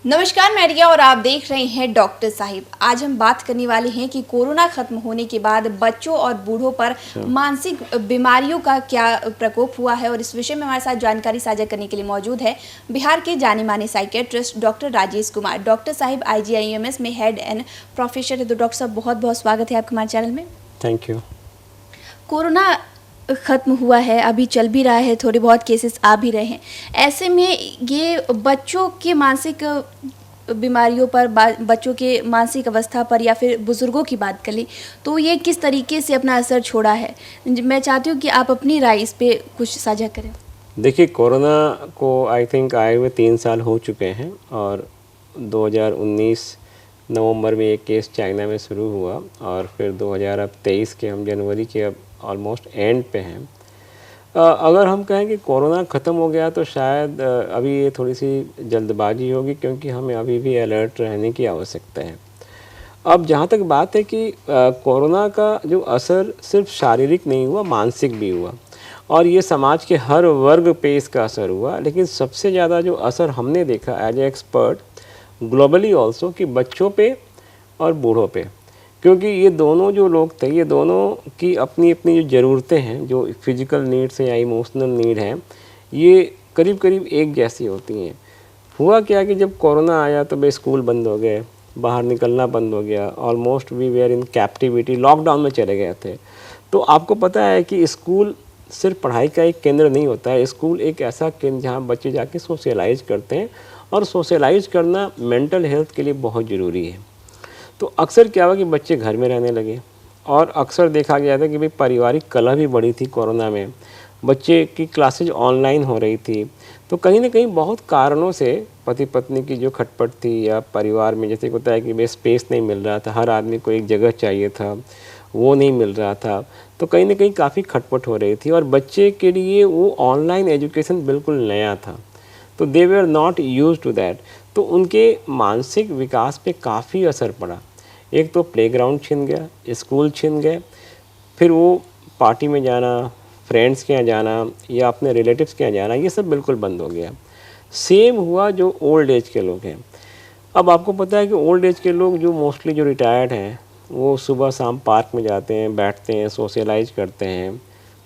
नमस्कार, मैं रिया और आप देख रहे हैं डॉक्टर साहिब। आज हम बात करने वाले हैं कि कोरोना खत्म होने के बाद बच्चों और बूढ़ों पर मानसिक बीमारियों का क्या प्रकोप हुआ है, और इस विषय में हमारे साथ जानकारी साझा करने के लिए मौजूद है बिहार के जाने माने psychiatrist doctor Rajesh Kumar. Doctor Sahib IGIMS में हेड एंड प्रोफेसर है। तो डॉक्टर साहब, बहुत बहुत स्वागत है आपका हमारे चैनल में। Thank you. कोरोना ख़त्म हुआ है, अभी चल भी रहा है, थोड़े बहुत केसेस आ भी रहे हैं। ऐसे में ये बच्चों के मानसिक बीमारियों पर, बच्चों के मानसिक अवस्था पर या फिर बुज़ुर्गों की बात कर ली तो ये किस तरीके से अपना असर छोड़ा है। मैं चाहती हूँ कि आप अपनी राय इस पे कुछ साझा करें। देखिए, कोरोना को आई थिंक आए हुए 3 साल हो चुके हैं और 2019 नवंबर में एक केस चाइना में शुरू हुआ और फिर 2023 के हम जनवरी के अब ऑलमोस्ट एंड पे हैं। अगर हम कहें कि कोरोना ख़त्म हो गया तो शायद अभी ये थोड़ी सी जल्दबाजी होगी, क्योंकि हमें अभी भी अलर्ट रहने की आवश्यकता है। अब जहाँ तक बात है कि कोरोना का जो असर सिर्फ शारीरिक नहीं हुआ, मानसिक भी हुआ, और ये समाज के हर वर्ग पे इसका असर हुआ। लेकिन सबसे ज़्यादा जो असर हमने देखा as a expert globally also कि बच्चों पे और बूढ़ों पे, क्योंकि ये दोनों जो लोग थे, ये दोनों की अपनी अपनी जो ज़रूरतें हैं, जो फिज़िकल नीड्स हैं या इमोशनल नीड हैं, ये करीब करीब एक जैसी होती हैं। हुआ क्या कि जब कोरोना आया तो भाई स्कूल बंद हो गए, बाहर निकलना बंद हो गया, almost we were in captivity, lockdown में चले गए थे। तो आपको पता है कि स्कूल सिर्फ पढ़ाई का एक केंद्र नहीं होता है। स्कूल एक ऐसा केंद्र जहाँ बच्चे जाके सोशलाइज करते हैं, और सोशलाइज करना मेंटल हेल्थ के लिए बहुत ज़रूरी है। तो अक्सर क्या हुआ कि बच्चे घर में रहने लगे, और अक्सर देखा गया था कि भाई पारिवारिक कलह भी बढ़ी थी कोरोना में। बच्चे की क्लासेज ऑनलाइन हो रही थी, तो कहीं ना कहीं बहुत कारणों से पति पत्नी की जो खटपट थी, या परिवार में जैसे होता है कि भाई स्पेस नहीं मिल रहा था, हर आदमी को एक जगह चाहिए था, वो नहीं मिल रहा था, तो कहीं ना कहीं काफ़ी खटपट हो रही थी। और बच्चे के लिए वो ऑनलाइन एजुकेशन बिल्कुल नया था, तो they were not use to that. तो उनके मानसिक विकास पे काफ़ी असर पड़ा। एक तो प्लेग्राउंड छिन गया, स्कूल छिन गए, फिर वो पार्टी में जाना, फ्रेंड्स के यहाँ जाना या अपने रिलेटिव्स के यहाँ जाना, ये सब बिल्कुल बंद हो गया। सेम हुआ जो ओल्ड एज के लोग हैं। अब आपको पता है कि ओल्ड एज के लोग जो मोस्टली जो रिटायर्ड हैं, वो सुबह शाम पार्क में जाते हैं, बैठते हैं, सोशलाइज करते हैं,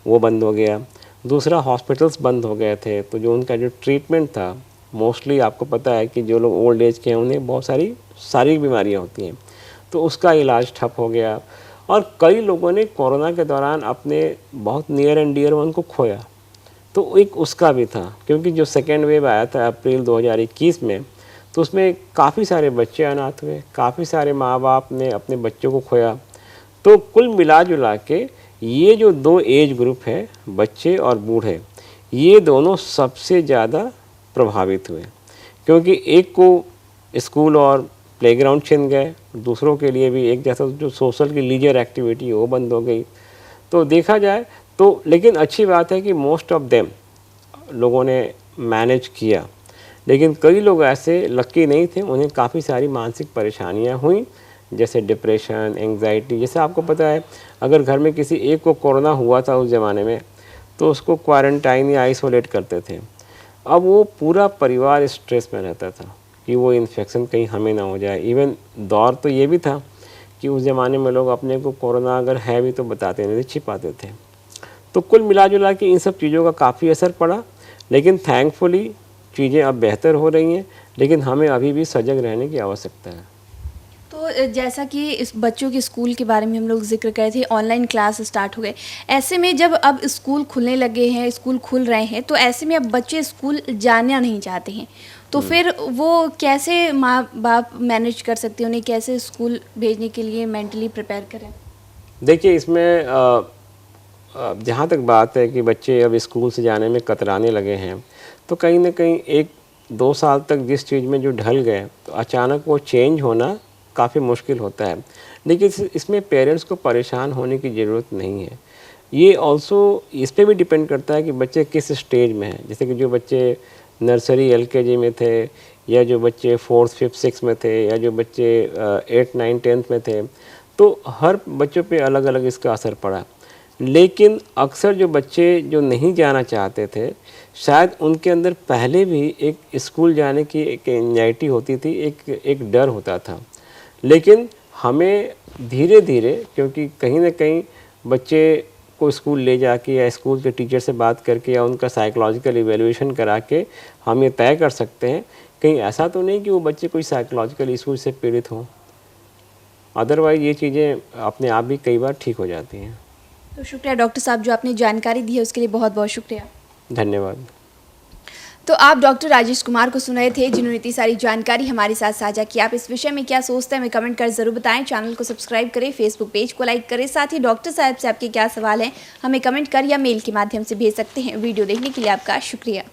वो बंद हो गया। दूसरा, हॉस्पिटल्स बंद हो गए थे, तो जो उनका जो ट्रीटमेंट था, मोस्टली आपको पता है कि जो लोग ओल्ड एज के हैं उन्हें बहुत सारी शारीरिक बीमारियां होती हैं, तो उसका इलाज ठप हो गया। और कई लोगों ने कोरोना के दौरान अपने बहुत नियर एंड डियर वन को खोया, तो एक उसका भी था, क्योंकि जो सेकेंड वेव आया था अप्रैल 2021 में, तो उसमें काफ़ी सारे बच्चे अनाथ हुए, काफ़ी सारे माँ बाप ने अपने बच्चों को खोया। तो कुल मिला जुला के ये जो दो एज ग्रुप है, बच्चे और बूढ़े, ये दोनों सबसे ज़्यादा प्रभावित हुए, क्योंकि एक को स्कूल और प्लेग्राउंड छिन गए, दूसरों के लिए भी एक जैसा जो सोशल की लीजर एक्टिविटी वो बंद हो गई। तो देखा जाए तो, लेकिन अच्छी बात है कि मोस्ट ऑफ देम लोगों ने मैनेज किया, लेकिन कई लोग ऐसे लकी नहीं थे, उन्हें काफ़ी सारी मानसिक परेशानियां हुई, जैसे डिप्रेशन, एंग्जाइटी। जैसे आपको पता है, अगर घर में किसी एक को कोरोना हुआ था उस ज़माने में, तो उसको क्वारंटाइन या आइसोलेट करते थे। अब वो पूरा परिवार स्ट्रेस में रहता था कि वो इन्फेक्शन कहीं हमें ना हो जाए। इवन दौर तो ये भी था कि उस ज़माने में लोग अपने को कोरोना अगर है भी तो बताते नहीं थे, छिपाते थे। तो कुल मिला जुला के इन सब चीज़ों का काफ़ी असर पड़ा, लेकिन थैंकफुली चीज़ें अब बेहतर हो रही हैं, लेकिन हमें अभी भी सजग रहने की आवश्यकता है। तो जैसा कि इस बच्चों के स्कूल के बारे में हम लोग जिक्र करे थे, ऑनलाइन क्लास स्टार्ट हो गए। ऐसे में जब अब स्कूल खुलने लगे हैं, स्कूल खुल रहे हैं, तो ऐसे में अब बच्चे स्कूल जाना नहीं चाहते हैं, तो फिर वो कैसे माँ बाप मैनेज कर सकते हैं, उन्हें कैसे स्कूल भेजने के लिए मेंटली प्रिपेयर करें। देखिए, इसमें जहाँ तक बात है कि बच्चे अब स्कूल से जाने में कतराने लगे हैं, तो कहीं ना कहीं 1-2 साल तक जिस चीज़ में जो ढल गए, तो अचानक वो चेंज होना काफ़ी मुश्किल होता है। लेकिन इसमें पेरेंट्स को परेशान होने की ज़रूरत नहीं है। ये ऑल्सो इस पे भी डिपेंड करता है कि बच्चे किस स्टेज में हैं। जैसे कि जो बच्चे नर्सरी LKG में थे, या जो बच्चे 4th 5th 6th में थे, या जो बच्चे 8th 9th 10th में थे, तो हर बच्चों पे अलग अलग इसका असर पड़ा। लेकिन अक्सर जो बच्चे जो नहीं जाना चाहते थे, शायद उनके अंदर पहले भी एक स्कूल जाने की एक एंजाइटी होती थी, एक डर होता था। लेकिन हमें धीरे-धीरे, क्योंकि कहीं न कहीं बच्चे को स्कूल ले जाके या स्कूल के टीचर से बात करके या उनका साइकोलॉजिकल इवैल्यूएशन करा के हम ये तय कर सकते हैं, कहीं ऐसा तो नहीं कि वो बच्चे कोई साइकोलॉजिकल इशू से पीड़ित हों। अदरवाइज़ ये चीज़ें अपने आप भी कई बार ठीक हो जाती हैं। तो शुक्रिया डॉक्टर साहब, जो आपने जानकारी दी है उसके लिए बहुत बहुत शुक्रिया। धन्यवाद। तो आप डॉक्टर राजेश कुमार को सुन रहे थे, जिन्होंने इतनी सारी जानकारी हमारे साथ साझा की। आप इस विषय में क्या सोचते हैं हमें कमेंट कर ज़रूर बताएं। चैनल को सब्सक्राइब करें, फेसबुक पेज को लाइक करें। साथ ही डॉक्टर साहब से आपके क्या सवाल हैं हमें कमेंट कर या मेल के माध्यम से भेज सकते हैं। वीडियो देखने के लिए आपका शुक्रिया।